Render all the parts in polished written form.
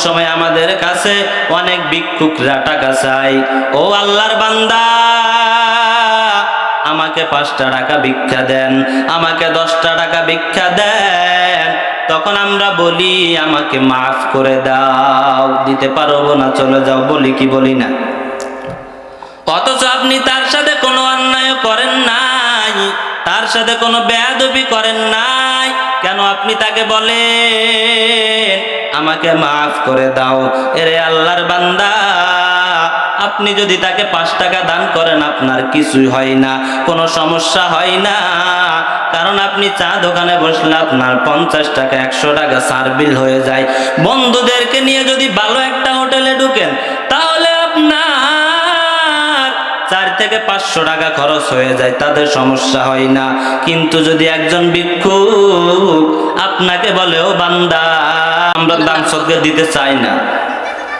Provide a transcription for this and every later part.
সময় আমাদের কাছে অনেক ভিক্ষুকরা টাকা চায়, ও আল্লাহর বান্দা আমাকে 5টা টাকা ভিক্ষা দেন, আমাকে 10টা টাকা ভিক্ষা দেন। তখন আমরা বলি আমাকে মাফ করে দাও, দিতে পারবো না, চলে যাও, বলি কি বলি না? অথচ আপনি তার সাথে কোনো অন্যায় করেন নাই, তার সাথে কোনো বেয়াদবি করেন নাই, কেন আপনি তাকে বলেন আমাকে মাফ করে দাও? এরে আল্লাহর বান্দা, আপনি যদি তাকে 5 টাকা দান করেন আপনার কিছুই হয় না, কোনো সমস্যা হয় না, কারণ আপনি চা দোকানে বসলে আপনার 50 টাকা 100 টাকা সার্ভিস হয়ে যায়। বন্ধুদেরকে নিয়ে যদি ভালো একটা হোটেলে ঢুকেন তাহলে আপনার 4 থেকে 500 টাকা খরচ হয়ে যায়, তাদের সমস্যা হয় না। কিন্তু যদি একজন ভিক্ষুক আপনাকে বলে ও বান্দা আমরা দান সদকা দিতে চাই না,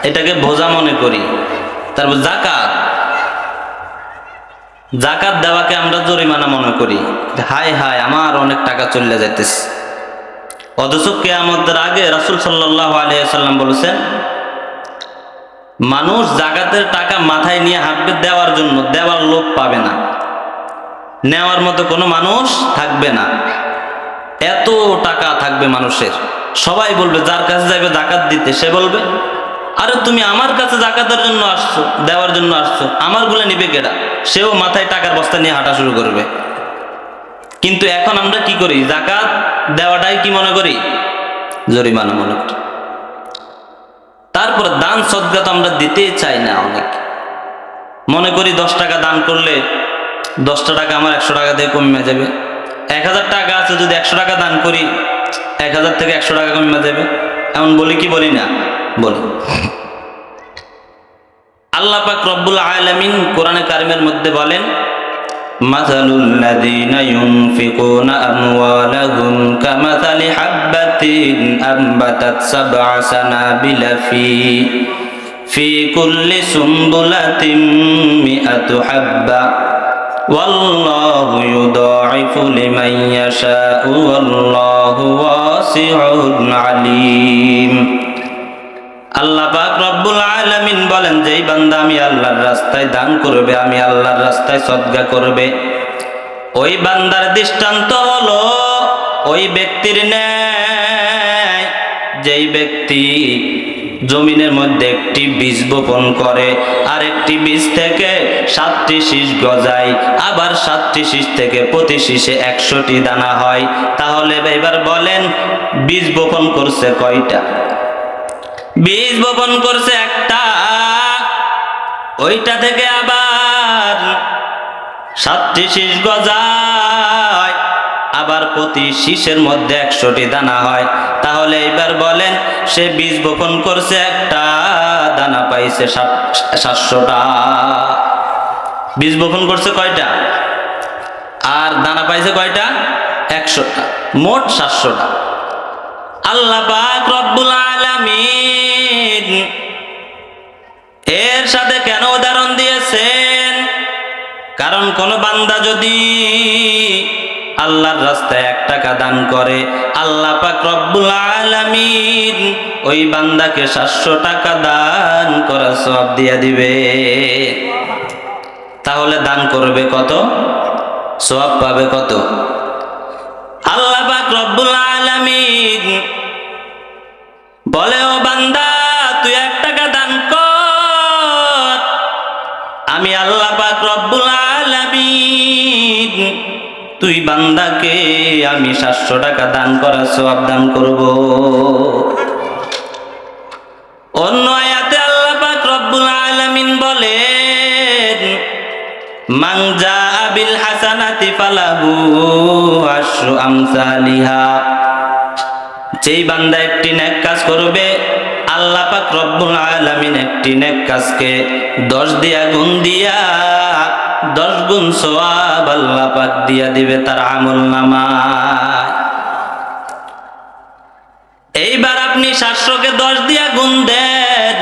এটাকে বোঝা মনে করি, তারপর জাকাত দেওয়াকে আমরা জরিমানা মনে করি, হায় হায় আমার অনেক টাকা চলে যাইতেছে। অথচ কিয়ামতের আগে রাসূল সাল্লাল্লাহু আলাইহি ওয়াসাল্লাম বলেছেন মানুষ জাকাতের টাকা মাথায় নিয়ে হাঁটবে দেওয়ার জন্য, দেওয়ার লোক পাবে না, নেওয়ার মতো কোনো মানুষ থাকবে না। এত টাকা থাকবে মানুষের, সবাই বলবে, যার কাছে যাবে জাকাত দিতে সে বলবে আরে তুমি আমার কাছে জাকাতের জন্য আসছো, দেওয়ার জন্য আসছো, আমার গুলো নিবে কেডা? সেও মাথায় টাকার বস্তা নিয়ে হাঁটা শুরু করবে। কিন্তু এখন আমরা কি করি? জাকাত দেওয়াটাই কি মনে করি? জরিমানা মনে করি। তারপর দান সদকা তো আমরা দিতেই চাই না, অনেক মনে করি 10 টাকা দান করলে 10টা টাকা আমার 100 টাকা দিয়ে কমে যাবে। 1000 টাকা আছে, যদি 100 টাকা দান করি 1000 থেকে 100 টাকা কমে যাবে, এমন বলি কি বলি না? বলি। আল্লাহ পাক রব্বুল আলামিন কোরআনে কারিমের মধ্যে বলেন মাসালুল লাযীনা ইউনফিকুনা আমওয়ালাহুম কামাসালি হাববাতিন আনবাতাত সাবআ সানাবিলা ফি কুল্লি সুমবুলাতিন মিআতু হাব্বা ওয়াল্লাহু ইউদাঈফু লিমান ইয়াশাউ ওয়াল্লাহু ওয়াসিউন আলীম। আল্লাহ পাক রব্বুল আলামিন বলেন যেই বান্দা আমি আল্লাহর রাস্তায় দান করবে, আমি আল্লাহর রাস্তায় সদকা করবে, ওই বান্দার দৃষ্টান্ত হলো ওই ব্যক্তির ন্যায় যেই ব্যক্তি জমিনের মধ্যে একটি বীজ বপন করে, আর একটি বীজ থেকে 7টি শীষ গজায়, আবার 7টি শীষ থেকে প্রতি শীষে 100টি দানা হয়। তাহলে এবার বলেন বীজ বপন করছে কয়টা? বীজ বপন করছে একটা, ওইটা থেকে আবার 7টি শীষ গজায়, আবার প্রতি শীষের মধ্যে 100টি দানা হয়। তাহলে এবার বলেন সে বীজ বপন করছে একটা, দানা পাইছে 700টা। বীজ বপন করছে কয়টা? আর দানা পাইছে কয়টা? 100টা, মোট 700টা। আল্লাহ পাক রব্বুল আলামিন এর সাথে কেন উদাহরণ দিয়েছেন? কারণ কোন বান্দা যদি আল্লাহর রাস্তায় 1 টাকা দান করে, আল্লাহ পাক রব্বুল আলামিন ওই বান্দাকে 700 টাকা দান করার সওয়াব দিয়ে দিবে। তাহলে দান করবে কত? সওয়াব পাবে কত? আল্লাহ পাক রব্বুল আলামিন বলে ও বান্দা তুই 1 টাকা দান কর, আমি আল্লাহ পাক রব্বুল আলামিন তুই বান্দাকে আমি 700 টাকা দান করার সওয়াব দান করব। অন্য আয়াতে আল্লাহ পাক রব্বুল আলামিন বলেন মান জাআ বিল হাসানাতি ফালাহু আশরু আমসালিহা। যেই বান্দা একটি নেক কাজ করবে, আল্লাহ পাক রব্বুল আলামিন একটি নেক কাজকে 10 দিয়া গুণ দিয়া 10 গুণ সওয়াব আল্লাহ পাক দিয়া দিবে তার আমলনামায়। এইবার আপনি 700 কে 10 দিয়া গুণ দেন,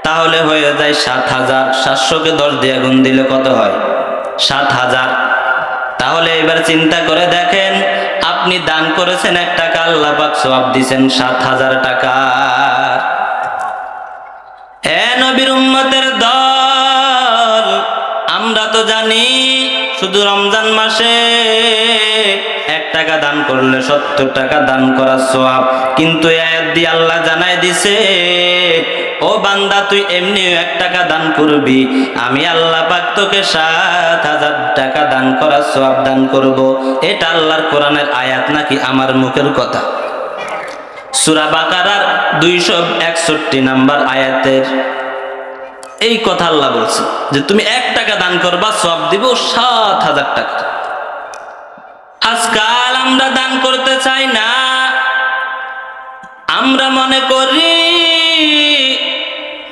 তাহলে হয়ে যায় 7000। 700 কে 10 দিয়া গুণ দিলে কত হয়? 7000। তাহলে এবার চিন্তা করে দেখেন, আপনি দান করেছেন 1 টাকা, আল্লাহ পাক সওয়াব দিবেন 7000 টাকা। জানি শুধু রমজান মাসে 1 টাকা দান করলে 70 টাকা দান করার সওয়াব। কিন্তু এই আয়াত দিয়ে আল্লাহ জানায় দিছে, ও বান্দা তুই এমনি 1 টাকা দান করবি, আমি আল্লাহ পাক তোকে 7,000 টাকা দান করার সওয়াব দান করব। এটা আল্লাহর কোরআনের আয়াত নাকি আমার মুখের কথা? সূরা বাকারার 261 নম্বর আয়াতের এই কথা আল্লাহ বলছে যে তুমি 1 টাকা দান করবা, সওয়াব দিব 7,000 টাকা। আজকাল আমরা দান করতে চাই না। আমরা মনে করি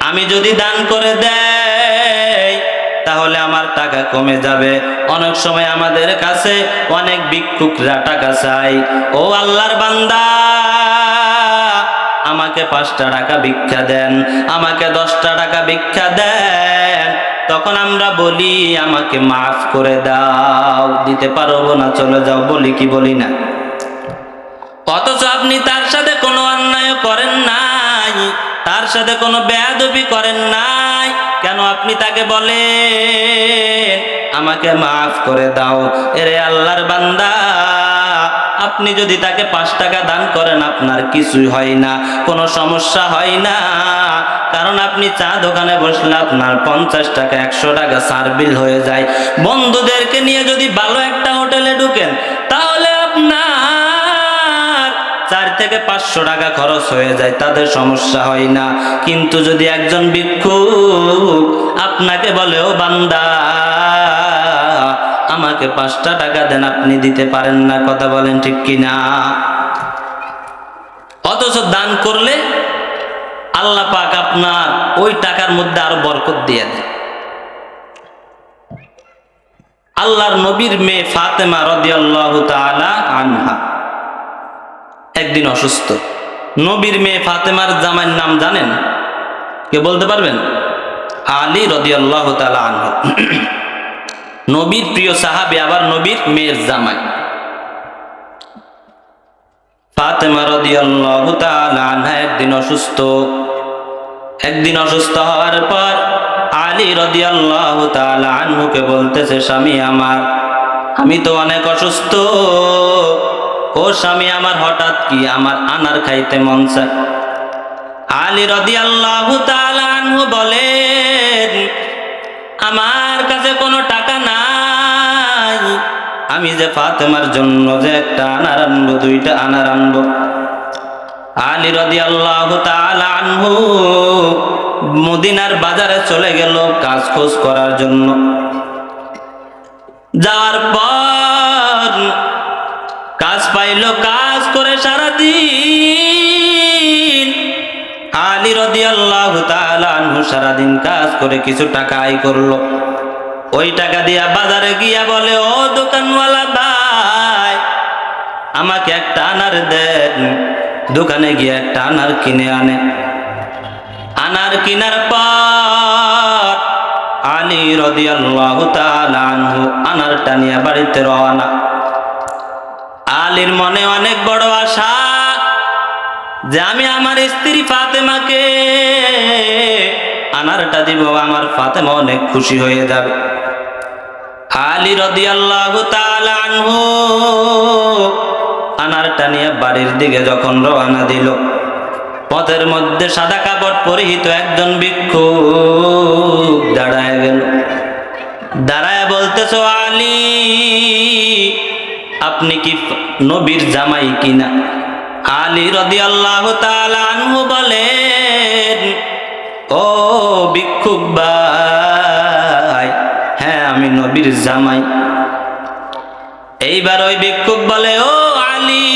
আমি যদি দান করে দেই তাহলে আমার টাকা কমে যাবে। অনেক সময় আমাদের কাছে অনেক ভিক্ষুকরা টাকা চাই। ও আল্লাহর বান্দা, আমাকে 5টা টাকা ভিক্ষা দেন, আমাকে 10টা টাকা ভিক্ষা দেন। তখন আমরা বলি আমাকে মাফ করে দাও, দিতে পারবো না, চলে যাও, বলি কি বলি না? অথচ আপনি তার সাথে কোনো অন্যায় করেন নাই, তার সাথে কোনো বেয়াদবি করেন নাই, কেন আপনি তাকে বলেন আমাকে মাফ করে দাও? এরে আল্লাহর বান্দা, আপনি যদি তাকে 5 টাকা দান করেন আপনার কিছুই হয় না, কোনো সমস্যা হয় না। কারণ আপনি চা দোকানে বসলে আপনার 50 টাকা 100 টাকা সার্ভিল হয়ে যায়। বন্ধুদেরকে নিয়ে যদি ভালো একটা হোটেলে ঢুকেন তাহলে আপনার 4 থেকে 500 টাকা খরচ হয়ে যায়, তাদের সমস্যা হয় না। কিন্তু যদি একজন ভিক্ষুক আপনাকে বলে ও বান্দা আমাকে 5টা টাকা দেন, আপনি দিতে পারেন না, কথা বলেন ঠিক কিনা? অথচ দান করলে আল্লাহ পাক আপনার ওই টাকার মধ্যে আরো বরকত দিয়ে দেন। আল্লাহর নবীর মেয়ে ফাতেমা রাদিয়াল্লাহু তাআলা আনহা একদিন অসুস্থ। নবীর মেয়ে ফাতেমার জামাইয়ের নাম জানেন? কে বলতে পারবেন? আলী রাদিয়াল্লাহু তাআলা আনহু। নবীর প্রিয় সাহাবী, আবার নবীর মেয়ের জামাই। ফাতেমা রাদিয়াল্লাহু তাআলা আনহা একদিন অসুস্থ। একদিন অসুস্থ হওয়ার পর আলী রাদিয়াল্লাহু তাআলা আনহুকে বলতেছে, স্বামী আমার, আমি তো অনেক অসুস্থ, ও স্বামী আমার, হঠাৎ কি আমার আনার খাইতে মন চায়। আলী রাদিয়াল্লাহু তাআলা আনহু বলেন, আমার কাছে কোনো টাকা নাই, আমি যে ফাতেমার জন্য যে 1টা আনার আনবো, 2টা আনার আনবো। আলী রাদিয়াল্লাহু তাআলা আনহু মদিনার বাজারে চলে গেল কাজ খোঁজ করার জন্য। যাওয়ার পর কাজ পাইল, কাজ করে সারাদিন আলী রাদিয়াল্লাহু তাআলা আনহু সারাদিন কাজ করে কিছু টাকা আয় করলো। ওই টাকা দিয়া বাজারে গিয়া বলে, ও দোকানওয়ালা ভাই, আমাকে 1টা আনার দেন। দোকানে গিয়ে 1টা আনার কিনে আনে। আনার কিনার পর আলী রাদিয়াল্লাহু তাআলা আনহু আনারটা নিয়ে বাড়িতে রওনা। আলীর মনে অনেক বড় আশা যে আমি আমার স্ত্রী ফাতেমাকে আনারটা দিব, আমার ফাতেমা অনেক খুশি হয়ে যাবে। আলী রাদিয়াল্লাহু তাআলা আনহু আনারটা নিয়ে বাড়ির দিকে যখন রওনা দিল, পথের মধ্যে সাদা কাপড় পরিহিত একজন ভিক্ষুক দাঁড়ায় গেল। দাঁড়ায় বলতেছো, আলী, আপনি কি নবীর জামাই কিনা? আলী রাদিয়াল্লাহু তাআলা আনহু বলেন, ও ভিক্ষুক ভাই, হ্যাঁ আমি নবীর জামাই। এইবার ওই ভিক্ষুক বলে, ও আলী,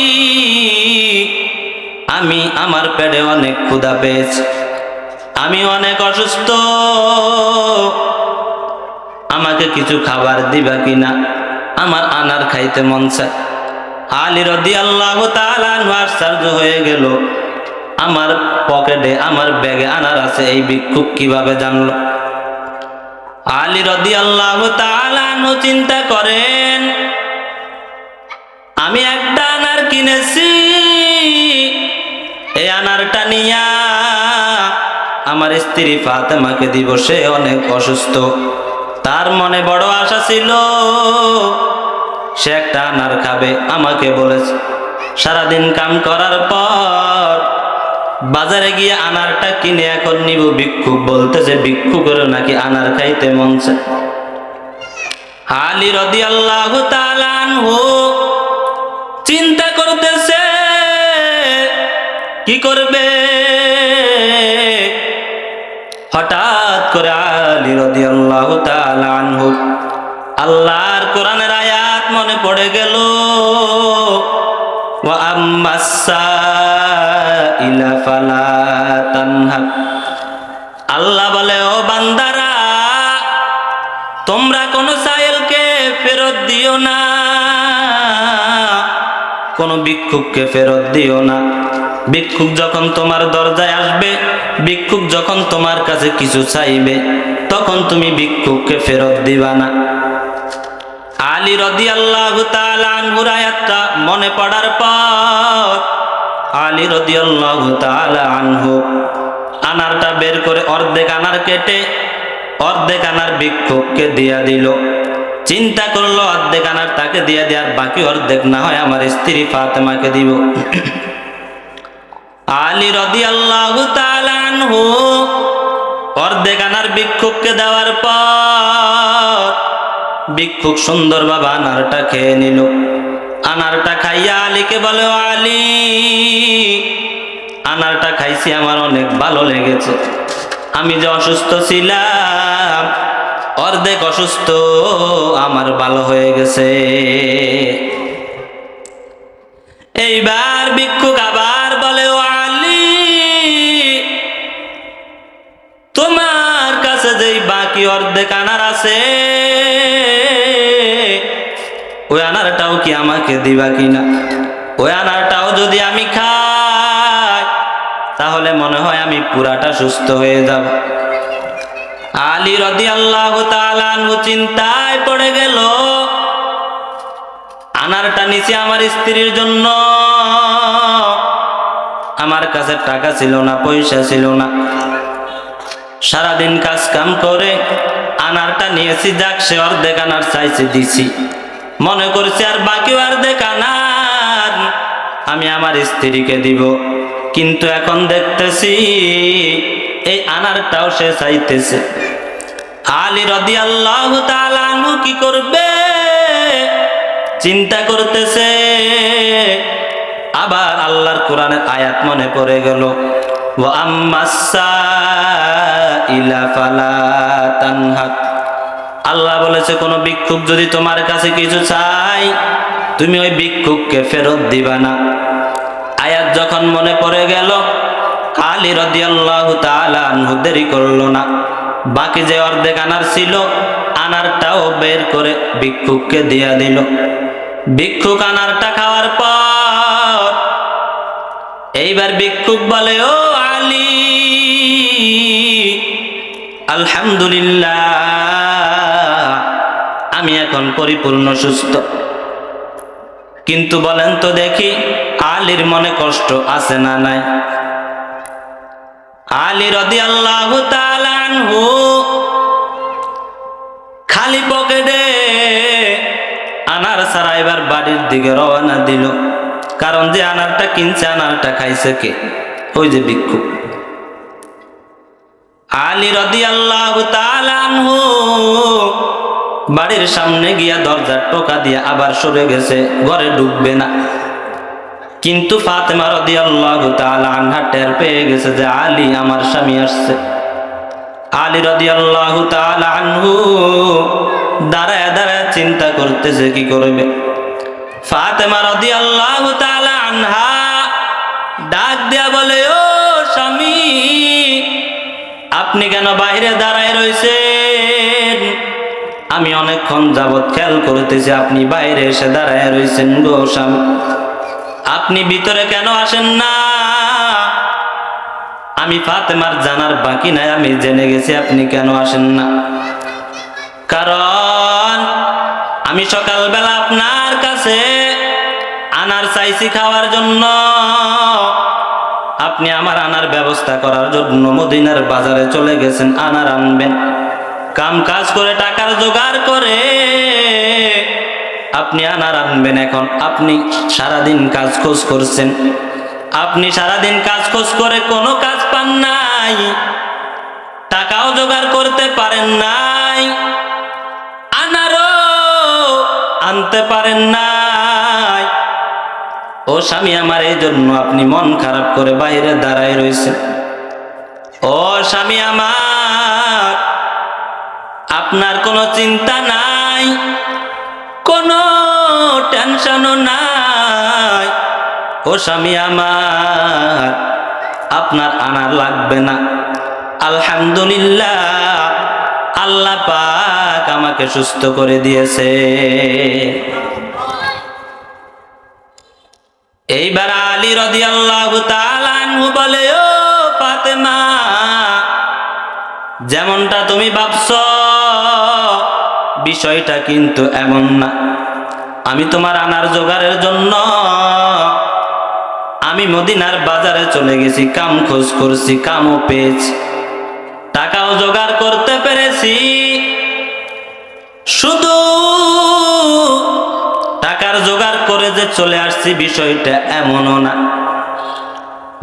আমি আমার পেটে অনেক ক্ষুধা পেয়েছি, আমি অনেক অসুস্থ, আমাকে কিছু খাবার দিবা কিনা? আমার আনার খাইতে মন চায়। আলী রাদিয়াল্লাহু তাআলা আনহু আশ্চর্য হয়ে গেল, আমার পকেটে, আমার ব্যাগে আনার আছে, এই ভিক্ষুক কিভাবে জানলো? আলী রাদিয়াল্লাহু তাআলা আনহু চিন্তা করেন, আমি 1টা আনার কিনেছি, এই আনারটা নিয়া আমার স্ত্রী ফাতেমাকে দিব, সে অনেক অসুস্থ, তার মনে বড় আশা ছিল সে একটা আনার খাবে। আমাকে বলেছে সারাদিন কাম করার পর বাজারে গিয়ে আনারটা কিনে এখন নিব। ভিক্ষুক বলতেছে ভিক্ষুকের নাকি আনার খাইতে মন চায়। আলী রাদিয়াল্লাহু তাআলা আনহু চিন্তা করতেছে কি করবে। হঠাৎ করে আলী রাদিয়াল্লাহু তাআলা আনহু আল্লাহর কোরআনের আয়াত মনে পড়ে গেল। ওয়া আম্মাস-সাইলা ফালা তানহার। আল্লাহ বলে ও বান্দারা তোমরা কোন সাইলকে ফেরত দিও না, কোন ভিক্ষুককে ফেরত দিও না। ভিক্ষুক যখন তোমার দরজায় আসবে, ভিক্ষুক যখন তোমার কাছে কিছু চাইবে, তখন তুমি ভিক্ষুককে ফেরত দিবা না। আলী রাদিয়াল্লাহু তাআলা আনহুর আয়াতটা মনে পড়ার পর আলী রাদিয়াল্লাহু তাআলা আনহু আনারটা বের করে অর্ধেক আনার কেটে অর্ধেক আনার ভিক্ষুককে দিয়া দিল। চিন্তা করলো অর্ধেক আনার তাকে দিয়া দেওয়ার, বাকি অর্ধেক না হয় আমার স্ত্রী ফাতেমাকে দিব। আলী রাদিয়াল্লাহু তাআলা আনহু অর্ধেক আনার ভিক্ষুককে দেওয়ার পর ভিক্ষুক সুন্দরভাবে আনারটা খেয়ে নিল। আনারটা খাইয়া আলীকে বলে ও আলী আনারটা খাইছি আমার অনেক ভালো লেগেছে। আমি যে অসুস্থ ছিলাম অর্ধেক অসুস্থ আমার ভালো হয়ে গেছে। এইবার ভিক্ষুক আবার বলে ও আলী তোমার কাছে যেই বাকি অর্ধেক আনার আছে ওই আনারটাও কি আমাকে দিবা কিনা? ওই আনারটাও যদি আমি খাই তাহলে মনে হয় আমি পুরাটা সুস্থ হয়ে যাব। আলী রাদিয়াল্লাহু তাআলা আনহু চিন্তায় পড়ে গেল। আনারটা নিচে আমার স্ত্রীর জন্য, আমার কাছে টাকা ছিল না, পয়সা ছিল না। সারাদিন কাজ কাম করে আনারটা নিয়েছি, যাক সে অর্ধেক আনার চাইছে দিছি। মনে করছি আর বাকি অর্ধেক আনার আমি আমার স্ত্রীকে দিব, কিন্তু এখন দেখতেছি এই আনারটাও সে চাইতেছে। আলী রাদিয়াল্লাহু তাআলা আনহু কি করবে চিন্তা করতেছে। আবার আল্লাহর কোরআনের আয়াত মনে পড়ে গেল, ওয়া আম্মাস-সাইলা ফালা তানহার। আল্লাহ বলেছে কোন ভিক্ষুক যদি তোমার কাছে কিছু চাই তুমি ওই ভিক্ষুককে ফেরত দিবা না। আয়াত যখন মনে পড়ে গেল আলী রাদিয়াল্লাহু তাআলা আনহু দেরি করলো না, বাকি যে অর্ধেক আনার ছিল আনারটাও বের করে ভিক্ষুককে দিয়া দিল। ভিক্ষুক আনারটা খাওয়ার পর এইবার ভিক্ষুক বলে ও আলী আলহামদুলিল্লাহ আমি এখন পরিপূর্ণ সুস্থ। কিন্তু বলেন তো দেখি আলীর মনে কষ্ট আছে না নাই? আলী রাদিয়াল্লাহু তাআলা আনহু খালি পকেটে আনার ছাড়া এবার বাড়ির দিকে রওনা দিল। কারণ যে আনারটা কিনছে আনারটা খাইছে কে? ওই যে ভিক্ষুক। আলী রাদিয়াল্লাহু তাআলা আনহু বাড়ির সামনে গিয়া দরজার টোকা দিয়া আবার সরে গেছে, ঘরে ঢুকবে না। কিন্তু ফাতেমা রাদিয়াল্লাহু তাআলা আনহা টের পেয়ে গেছে যে আলী আমার স্বামী আসছে। আলী রাদিয়াল্লাহু তাআলা আনহু দাঁড়ায় দাঁড়ায় চিন্তা করতেছে কি করবে। ফাতেমা রাদিয়াল্লাহু তাআলা আনহা ডাক দিয়া বলে ও স্বামী আপনি কেন বাইরে দাঁড়ায় রইছেন? আমি অনেকক্ষণ যাবৎ খেয়াল করতেছি আপনি বাইরে এসে দাঁড়ায় রইছেন গো স্বামী, আপনি ভিতরে কেন আসেন না? আমি ফাতেমার জানার বাকি নাই, আমি জেনে গেছি আপনি কেন আসেন না। কারণ আমি সকালবেলা আপনার কাছে আনার চাইছি খাওয়ার জন্য, আপনি আমার আনার ব্যবস্থা করার জন্য মদিনার বাজারে চলে গেছেন আনার আনবেন। কাম কাজ করে টাকার জোগাড় করে আপনি আনার আনবেন। এখন আপনি সারাদিন কাজ খোঁজ করছেন, আপনি সারাদিন কাজ খোঁজ করে কোনো কাজ পান নাই, টাকাও জোগাড় করতে পারেন নাই, আনারও আনতে পারেন নাই। ও স্বামী আমার, এই জন্য আপনি মন খারাপ করে বাইরে দাঁড়ায় রয়েছেন। ও স্বামী আমার, আপনার কোনো চিন্তা নাই, কোনো টেনশনও নাই। ও স্বামী আমার, আপনার আনার লাগবে না। আলহামদুলিল্লাহ, আল্লাহ পাক আমাকে সুস্থ করে দিয়েছে। এইবার আলী রাদিয়াল্লাহু তাআলা আনহু বলে, ও ফাতেমা, যেমনটা তুমি ভাবছো বিষয়টা কিন্তু এমন না। আমি তোমার আনার জোগাড়ের জন্য আমি মদিনার বাজারে চলে গেছি, কাম খোঁজ করছি, কামও পেয়েছি, টাকাও জোগাড় করতে পেরেছি। শুধু টাকার জোগাড় করে যে চলে আসছি বিষয়টা এমনও না।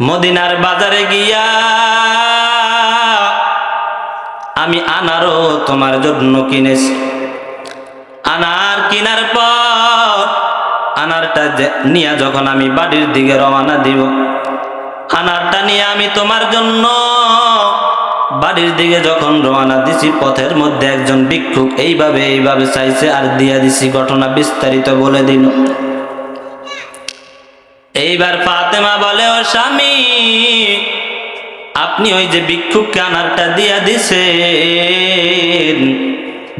মদিনার বাজারে গিয়া আমি আনারও তোমার জন্য কিনেছি। আনার কিনার পর আনারটা নিয়ে যখন আমি বাড়ির দিকে রওনা দিব, আনারটা নিয়ে আমি তোমার জন্য বাড়ির দিকে যখন রওনা দিছি, পথের মধ্যে একজন ভিক্ষুক এইভাবে এইভাবে চাইছে আর দিয়া দিছি। ঘটনা বিস্তারিত বলে দিল। এইবার ফাতেমা বলে, ও স্বামী, আপনি ওই যে ভিক্ষুককে আনারটা দিয়া দিছেন,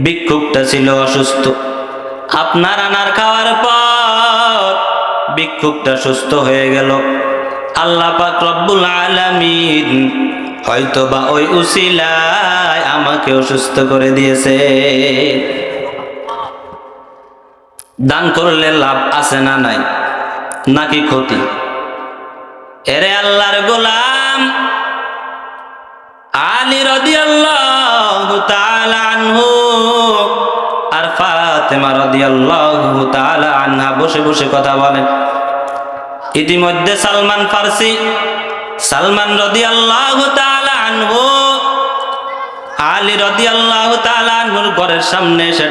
ভিক্ষুকটা ছিল অসুস্থ। আপনার আনার খাওয়ার পর ভিক্ষুকটা সুস্থ হয়ে গেল। আল্লাহ পাক রব্বুল আলামিন হয়তো বা ওই উসিলায় আমাকেও সুস্থ করে দিয়েছে। দান করলে লাভ আছে না নাই, নাকি ক্ষতি? এরে আল্লাহর গোলাম আলী রাদিয়াল্লাহু তাআলা আনহু আর ফাতেমা রাদিয়াল্লাহু তাআলা আনহা বসে বসে কথা বলেন। ইতিমধ্যে সালমান ফারসি, সালমান রাদিয়াল্লাহু তাআলা আনহু আলী রাদিয়াল্লাহু তাআলা আনহুর ঘরের সামনে এসে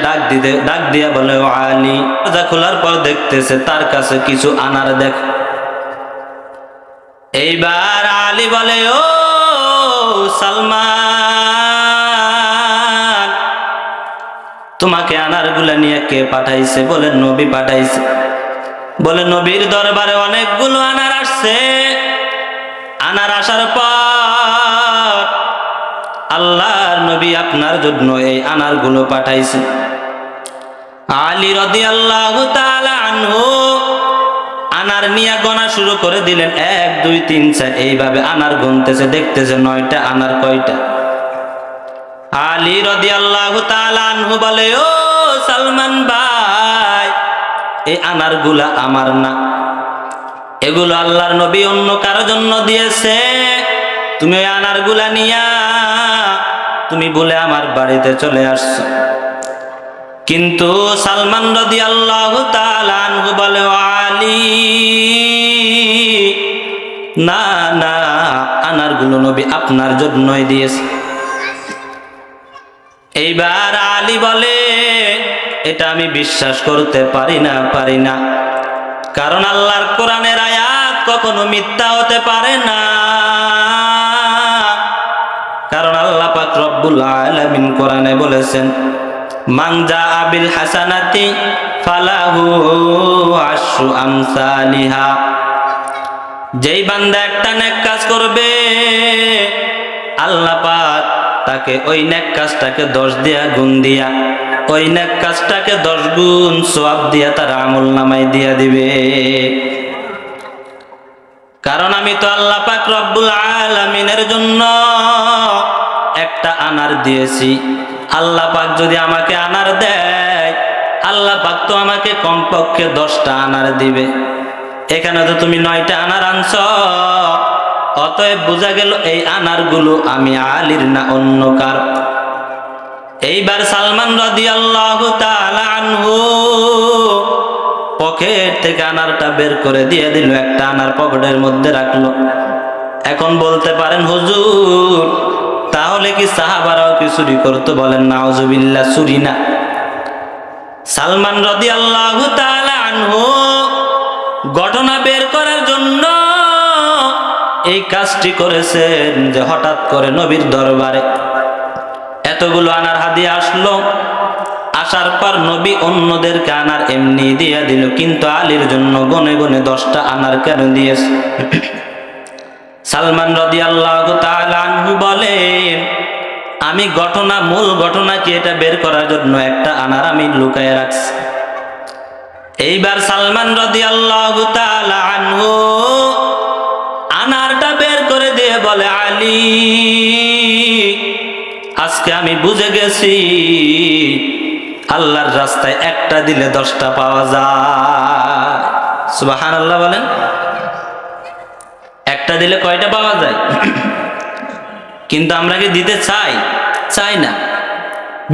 ডাক দিয়া বলে, ও আলী। দরজা খোলার পর দেখতেছে তার কাছে কিছু আনার দেখ। এইবার আলী বলে, ও সালমান, তোমাকে আনারগুলা নিয়ে কে পাঠাইছে? বলে নবী পাঠাইছে। বলে নবীর দরবারে অনেকগুলো আনার আসছে। আনার আসার পর আল্লাহর নবী আপনার জন্য এই আনারগুলো পাঠাইছে। আলী রাদিয়াল্লাহু তাআলা আনহু আনার নিয়ে গোনা শুরু করে দিলেন। 1 2 3 4 এইভাবে আনার গুনতেছে, দেখতেছে 9টা আনার। কয়টা? আলী রাদিয়াল্লাহু তাআলা আনহু বলে, ও সালমান ভাই, এই আনারগুলা আমার না, এগুলো আল্লাহর নবী অন্য কারো জন্য দিয়েছে। তুমি ওই আনারগুলা নিয়া তুমি বলে আমার বাড়িতে চলে আসছো। কিন্তু সালমান রাদিয়াল্লাহু তাআলা আনহু বলে, ও আলী, না না, আনারগুলো নবী আপনার জন্যই দিয়েছে। এইবার আলী বলে, এটা আমি বিশ্বাস করতে পারি না, কারণ আল্লাহর কোরআনের আয়াত কখনো মিথ্যা হতে পারে না। কারণ আল্লাহ পাক রব্বুল আলামিন কোরআনে বলেছেন, মান জাআ বিল হাসানাতি ফালাহু আশরু আমসালিহা। যেই বান্দা একটা নেক কাজ করবে, আল্লাহ পাক তাকে ওই নেক কাজটাকে 10 দিয়া গুণ দিয়া, ওই নেক কাজটাকে 10 গুণ সওয়াব দিয়া তার আমল নামায় দিয়া দিবে। কারণ আমি তো আল্লাহ পাক রব্বুল আলামিনের জন্য একটা আনার দিয়েছি। আল্লাহ পাক যদি আমাকে আনার দেয়, আল্লাহ পাক তো আমাকে কমপক্ষে 10টা আনার দিবে। এখানে তো তুমি 9টা আনার আনছো, অতএব বোঝা গেল এই আনারগুলো আমি আলীর না অন্য কার। এইবার সালমান রাদিয়াল্লাহু তাআলা আনহু পকেট থেকে আনারটা বের করে দিয়ে দিল, একটা আনার পকেটের মধ্যে রাখলো। এখন বলতে পারেন হুজুর, তাহলে কি সাহাবারাও কি চুরি করতো? বলেন নাউজুবিল্লাহ, চুরি না। সালমান রাদিয়াল্লাহু তাআলা আনহু ঘটনা বের করার জন্য এই কাজটি করেছেন যে হঠাৎ করে নবীর দরবারে এতগুলো আনার হাদিয়া আসলো। আসার পর নবী অন্যদেরকে আনার এমনি দিয়ে দিল, কিন্তু আলীর জন্য গনে গনে 10টা আনার কেন দিয়েছে? সালমান রাদিয়াল্লাহু তাআলা আনহু বলেন, আমি মূল ঘটনা কি এটা বের করার জন্য একটা আনার আমি লুকায় রাখছি। এইবার সালমান রাদিয়াল্লাহু তাআলা আনহু আনারটা বের করে দিয়ে বলে, আলী, আজকে আমি বুঝে গেছি আল্লাহর রাস্তায় একটা দিলে 10টা পাওয়া যায়। সুবহানাল্লাহ বলেন। একটা দিলে কয়টা পাওয়া যায়? কিন্তু আমরা কি দিতে চাই না,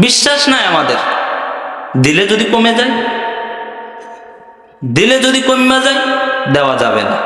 বিশ্বাস নাই আমাদের। দিলে যদি কমে যায়, দেওয়া যাবে না।